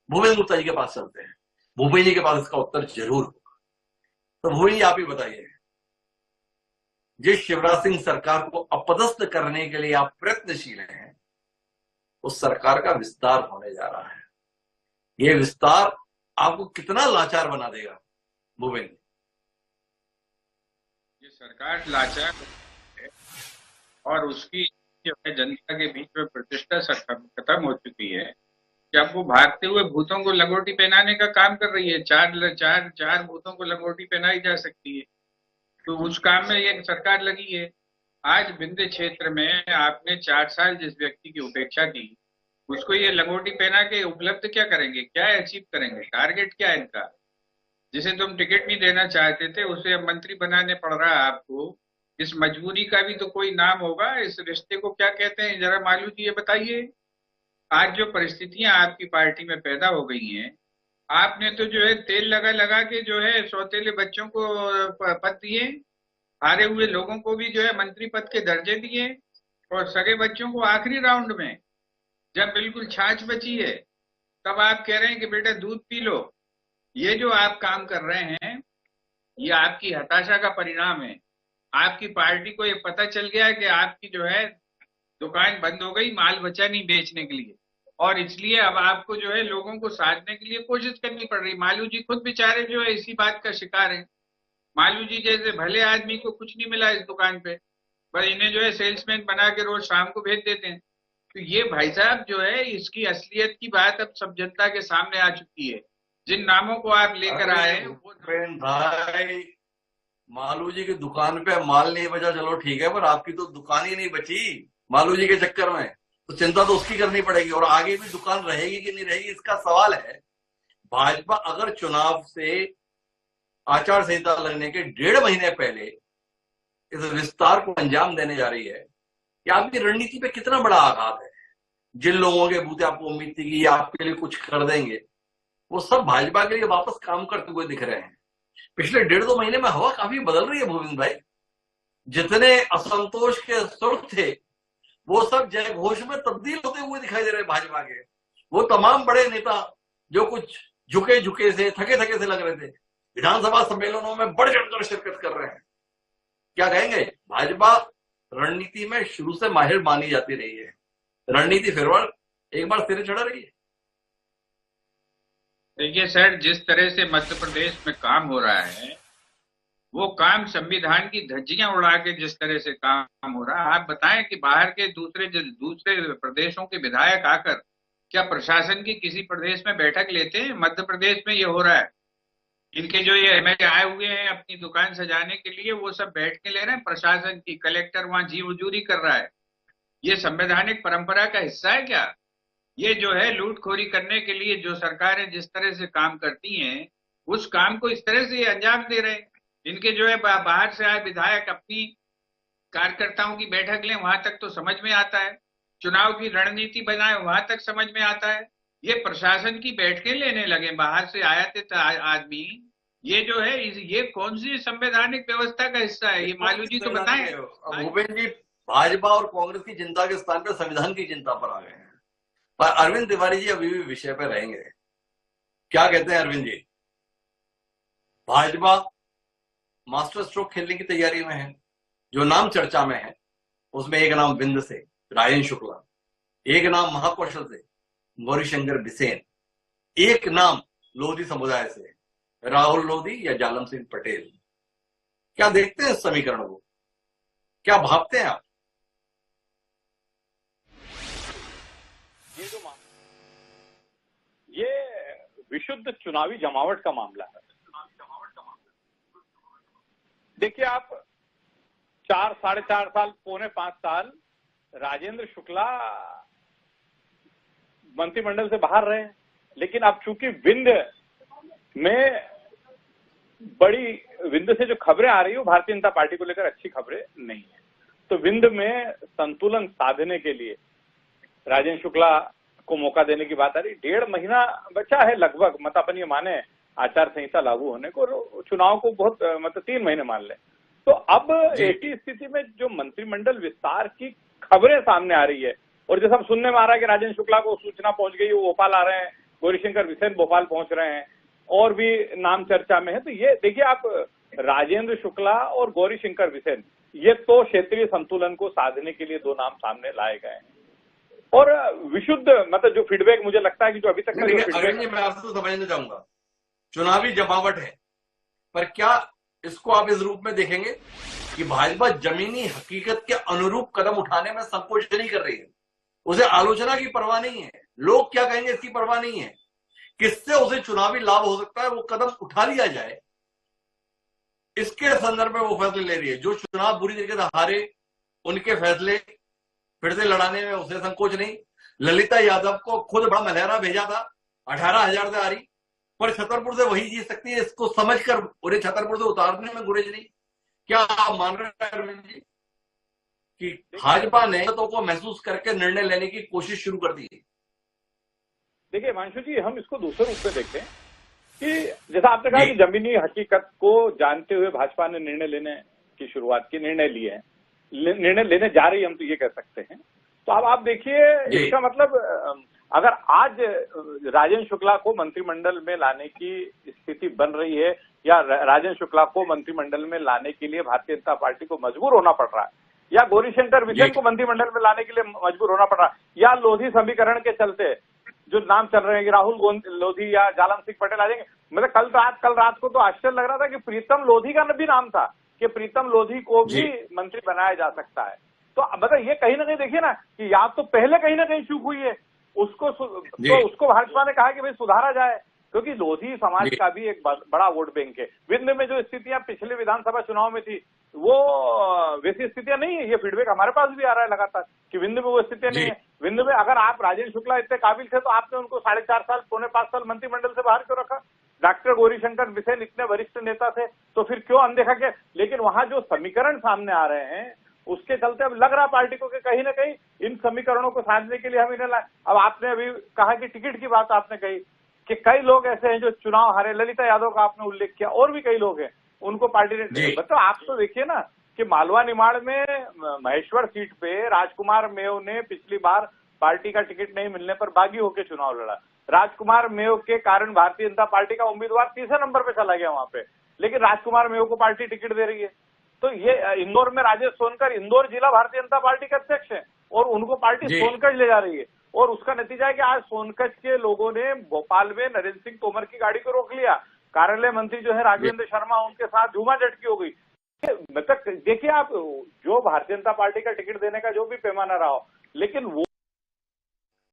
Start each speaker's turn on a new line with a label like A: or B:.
A: भूपेंद्र गुप्ता जी के पास चलते हैं, भूपेंद्र जी के पास इसका उत्तर जरूर होगा। तो भूपेंद्र जी आप ही बताइए, जिस शिवराज सिंह सरकार को अपदस्थ करने के लिए आप प्रयत्नशील हैं, उस सरकार का विस्तार होने जा रहा है। यह विस्तार आपको कितना लाचार बना देगा भूपेंद्र?
B: ये सरकार लाचार है और उसकी जो है जनता के बीच में प्रतिष्ठा खत्म हो चुकी है कि अब वो भागते हुए भूतों को लंगोटी पहनाने का काम कर रही है। चार भूतों को लंगोटी पहनाई जा सकती है, तो उस काम में ये सरकार लगी है। आज विंध्य क्षेत्र में आपने 4 साल जिस व्यक्ति की उपेक्षा की, उसको ये लंगोटी पहना के उपलब्ध क्या करेंगे, क्या अचीव करेंगे, टारगेट क्या है इनका? जिसे तुम टिकट नहीं देना चाहते थे उसे अब मंत्री बनाने पड़ रहा है आपको। इस मजबूरी का भी तो कोई नाम होगा। इस रिश्ते को क्या कहते हैं, जरा मालू जी ये बताइए। आज जो परिस्थितियां आपकी पार्टी में पैदा हो गई हैं, आपने तो जो है तेल लगा लगा के जो है सौतेले बच्चों को पद दिए, हारे हुए लोगों को भी जो है मंत्री पद के दर्जे दिए, और सगे बच्चों को आखिरी राउंड में जब बिल्कुल छाछ बची है तब आप कह रहे हैं कि बेटा दूध पी लो। ये जो आप काम कर रहे हैं, ये आपकी हताशा का परिणाम है। आपकी पार्टी को ये पता चल गया है कि आपकी जो है दुकान बंद हो गई, माल बचा नहीं बेचने के लिए, और इसलिए अब आपको जो है लोगों को साधने के लिए कोशिश करनी पड़ रही। मालू जी खुद बेचारे जो है इसी बात का शिकार है। मालू जी जैसे भले आदमी को कुछ नहीं मिला इस दुकान पे, पर इन्हें जो है सेल्समैन बना के रोज शाम को भेज देते हैं। तो ये भाई साहब जो है इसकी असलियत की बात अब सब जनता के सामने आ चुकी है। जिन नामों को आप लेकर आए वो
A: भाई, मालू जी की दुकान पे माल नहीं बचा, चलो ठीक है, पर आपकी तो दुकान ही नहीं बची मालू जी के चक्कर में, तो चिंता तो उसकी करनी पड़ेगी। और आगे भी दुकान रहेगी कि नहीं रहेगी इसका सवाल है। भाजपा अगर चुनाव से आचार संहिता लगने के 1.5 महीने पहले इस विस्तार को अंजाम देने जा रही है, कि आपकी रणनीति पे कितना बड़ा आघात है। जिन लोगों के बूते आपको उम्मीद थी कि ये आपके लिए कुछ कर देंगे, वो सब भाजपा के लिए वापस काम करते हुए दिख रहे हैं। पिछले 1.5-2 महीने में हवा काफी बदल रही है भूपेंद्र भाई। जितने असंतोष के सुर थे वो सब जय घोष में तब्दील होते हुए दिखाई दे रहे हैं भाजपा के। वो तमाम बड़े नेता जो कुछ झुके झुके से, थके थके से लग रहे थे, विधानसभा सम्मेलनों में बढ़ चढ़कर शिरकत कर रहे हैं। क्या कहेंगे, भाजपा रणनीति में शुरू से माहिर मानी जाती रही है, रणनीति फिर एक बार सिरे चढ़ा रही है।
B: देखिए सर, जिस तरह से मध्य प्रदेश में काम हो रहा है, वो काम संविधान की धज्जियां उड़ा के जिस तरह से काम हो रहा है, आप बताएं कि बाहर के दूसरे प्रदेशों के विधायक आकर क्या प्रशासन की किसी प्रदेश में बैठक लेते हैं? मध्य प्रदेश में ये हो रहा है। इनके जो ये एमएलए आए हुए हैं अपनी दुकान सजाने के लिए, वो सब बैठ के ले रहे हैं प्रशासन की। कलेक्टर वहां जी मजूरी कर रहा है। ये संवैधानिक परंपरा का हिस्सा है क्या? ये जो है लूटखोरी करने के लिए जो सरकारें जिस तरह से काम करती हैं, उस काम को इस तरह से अंजाम दे रहे हैं। इनके जो है बाहर से आए विधायक अपनी कार्यकर्ताओं की बैठक लें, वहां तक तो समझ में आता है। चुनाव की रणनीति बनाए, वहां तक समझ में आता है। ये प्रशासन की बैठकें लेने लगे बाहर से आयातित आदमी। ये जो है ये कौन सी संवैधानिक व्यवस्था का हिस्सा है? ये मालू जी तो बताएं।
A: भूपेंद्र जी, भाजपा और कांग्रेस की चिंता के स्थान पर संविधान की चिंता पर आ गए हैं। पर अरविंद तिवारी जी अभी भी विषय पर रहेंगे। क्या कहते हैं अरविंद जी? भाजपा मास्टर स्ट्रोक खेलने की तैयारी में है। जो नाम चर्चा में है उसमें एक नाम विंध्य से राजेंद्र शुक्ला, एक नाम महाकौशल से गौरीशंकर बिसेन, एक नाम लोधी समुदाय से राहुल लोधी या जालम सिंह पटेल। क्या देखते हैं इस समीकरण को, क्या भावते हैं आप?
C: ये विशुद्ध चुनावी जमावट का मामला है। देखिए, आप 4, 4.5 साल, 4.25 साल राजेंद्र शुक्ला मंत्रिमंडल से बाहर रहे, लेकिन अब चूंकि विंध्य से जो खबरें आ रही है वो भारतीय जनता पार्टी को लेकर अच्छी खबरें नहीं है। तो विंध्य में संतुलन साधने के लिए राजेंद्र शुक्ला को मौका देने की बात आ रही। 1.5 महीना बचा है लगभग, मतलब अपन ये माने आचार संहिता लागू होने को, चुनाव को बहुत मतलब 3 महीने मान ले। तो अब ऐसी स्थिति में जो मंत्रिमंडल विस्तार की खबरें सामने आ रही है, और जैसा सुनने में आ रहा है कि राजेंद्र शुक्ला को सूचना पहुंच गई, वो भोपाल आ रहे हैं गौरीशंकर बिसेन भोपाल पहुंच रहे हैं, और भी नाम चर्चा में है। तो ये देखिए आप, राजेंद्र शुक्ला और गौरीशंकर बिसेन, ये तो क्षेत्रीय संतुलन को साधने के लिए दो नाम सामने लाए गए हैं। और विशुद्ध मतलब जो फीडबैक मुझे लगता है कि जो अभी तक
A: अरविंद जी, मैं आपसे तो समझना चाहूंगा, चुनावी जमावट है, पर क्या इसको आप इस रूप में देखेंगे कि भाजपा जमीनी हकीकत के अनुरूप कदम उठाने में संकोच नहीं कर रही है, उसे आलोचना की परवाह नहीं है, लोग क्या कहेंगे इसकी परवाह नहीं है, किससे उसे चुनावी लाभ हो सकता है वो कदम उठा लिया जाए, इसके संदर्भ में वो फैसले ले रही है। जो चुनाव बुरी तरीके से हारे उनके फैसले फिर से लड़ाने में उसे संकोच नहीं। ललिता यादव को खुद बड़ा मलहरा भेजा था, 18,000 से आ रही, पर छतरपुर से वही जीत सकती है, इसको समझकर उन्हें छतरपुर से उतारने में गुरेज नहीं। क्या आप मान रहे हैं अरविंद जी कि भाजपा ने तो को महसूस करके निर्णय लेने की कोशिश शुरू कर दी है?
C: देखिए हिमांशु जी, हम इसको दूसरे रूप में देखें कि जैसा आपने कहा कि जमीनी हकीकत को जानते हुए भाजपा ने निर्णय लेने की शुरुआत की, निर्णय लिए हैं, निर्णय लेने जा रही है, हम तो ये कह सकते हैं। तो अब आप देखिए, इसका मतलब अगर आज राजेंद्र शुक्ला को मंत्रिमंडल में लाने की स्थिति बन रही है, या राजेंद्र शुक्ला को मंत्रिमंडल में लाने के लिए भारतीय जनता पार्टी को मजबूर होना पड़ रहा है, या गौरीशंकर बिसेन को मंत्रिमंडल में लाने के लिए मजबूर होना पड़ रहा है, या लोधी समीकरण के चलते जो नाम चल रहे हैं कि राहुल लोधी या जालम सिंह पटेल आ जाएंगे। मतलब कल रात को तो आश्चर्य लग रहा था कि प्रीतम लोधी का भी नाम था कि प्रीतम लोधी को भी मंत्री बनाया जा सकता है। तो मतलब ये कहीं ना कहीं देखिए ना कि या तो पहले कहीं ना कहीं चूक हुई है, उसको भाजपा ने कहा कि भाई सुधारा जाए, क्योंकि लोधी समाज का भी एक बड़ा वोट बैंक है। विंध्य में जो स्थितियां पिछले विधानसभा चुनाव में थी वो वैसी स्थितियां नहीं है। ये फीडबैक हमारे पास भी आ रहा है लगातार कि विंध्य में वो स्थितियां नहीं है। विंध्य में अगर आप राजेंद्र शुक्ला इतने काबिल थे तो आपने उनको 4.5 साल, 4.5 साल मंत्रिमंडल से बाहर क्यों रखा? डॉक्टर गौरीशंकर बिसेन इतने वरिष्ठ नेता थे तो फिर क्यों अनदेखा किया? लेकिन वहां जो समीकरण सामने आ रहे हैं उसके चलते अब लग रहा पार्टी को कि कहीं ना कहीं इन समीकरणों को साधने के लिए हम इन्हें अब आपने अभी कहा कि टिकट की बात आपने कही कि कई लोग ऐसे हैं जो चुनाव हारे, ललिता यादव का आपने उल्लेख किया, और भी कई लोग हैं उनको पार्टी ने मतलब आप तो देखिए ना कि मालवा निमाड़ में महेश्वर सीट पे राजकुमार मेव ने पिछली बार पार्टी का टिकट नहीं मिलने पर बागी होकर चुनाव लड़ा। राजकुमार मेव के कारण भारतीय जनता पार्टी का उम्मीदवार तीसरे नंबर पे चला गया वहां पे, लेकिन राजकुमार मेव को पार्टी टिकट दे रही है। तो ये इंदौर में राजेश सोनकर इंदौर जिला भारतीय जनता पार्टी के अध्यक्ष हैं और उनको पार्टी सोनकच ले जा रही है, और उसका नतीजा है कि आज सोनकच के लोगों ने भोपाल में नरेंद्र सिंह तोमर की गाड़ी को रोक लिया। कार्यालय मंत्री जो है राघवेंद्र शर्मा, उनके साथ झूमा झटकी हो गई। मतलब देखिए आप, जो भारतीय जनता पार्टी का टिकट देने का जो भी पैमाना रहा हो, लेकिन वो